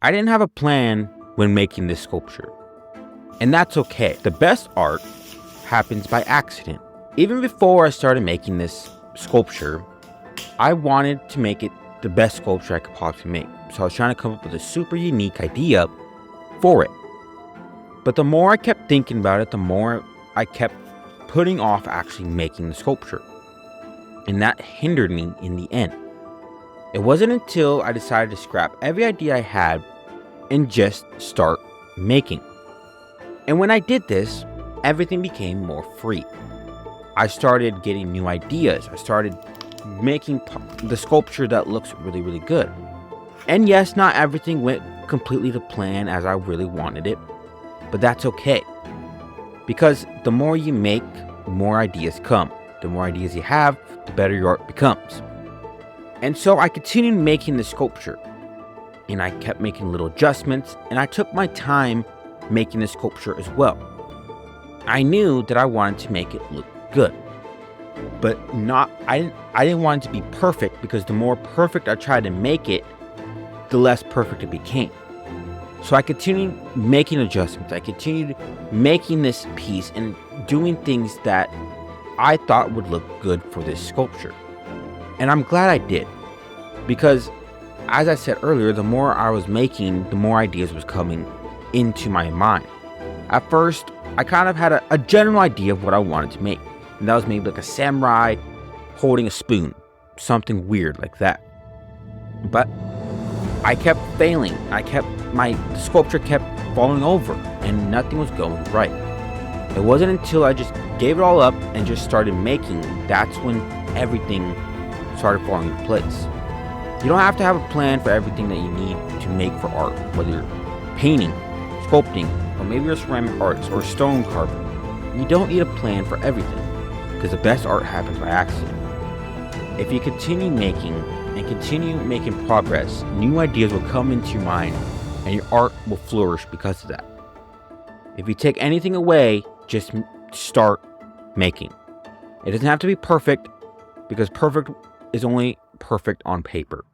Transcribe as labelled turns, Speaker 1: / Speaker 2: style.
Speaker 1: I didn't have a plan when making this sculpture. And that's okay. The best art happens by accident. Even before I started making this sculpture, I wanted to make it the best sculpture I could possibly make. So I was trying to come up with a super unique idea for it. But the more I kept thinking about it, the more I kept putting off actually making the sculpture. And that hindered me in the end. It wasn't until I decided to scrap every idea I had and just start making. And when I did this, everything became more free. I started getting new ideas. I started making the sculpture that looks really, really good. And yes, not everything went completely to plan as I really wanted it, but that's okay. Because the more you make, the more ideas come. The more ideas you have, the better your art becomes. And so I continued making the sculpture, and I kept making little adjustments, and I took my time making the sculpture as well. I knew that I wanted to make it look good, but I didn't want it to be perfect, because the more perfect I tried to make it, the less perfect it became. So I continued making adjustments. I continued making this piece and doing things that I thought would look good for this sculpture. And I'm glad I did, because as I said earlier, the more I was making, the more ideas was coming into my mind. At first, I kind of had a general idea of what I wanted to make. And that was maybe like a samurai holding a spoon, something weird like that. But I kept failing. My sculpture kept falling over and nothing was going right. It wasn't until I just gave it all up and just started making, that's when everything started falling into place. You don't have to have a plan for everything that you need to make for art, whether you're painting, sculpting, or maybe you're a ceramic artist or stone carving. You don't need a plan for everything, because the best art happens by accident. If you continue making and continue making progress, new ideas will come into your mind and your art will flourish because of that. If you take anything away, just start making. It doesn't have to be perfect, because perfect is only perfect on paper.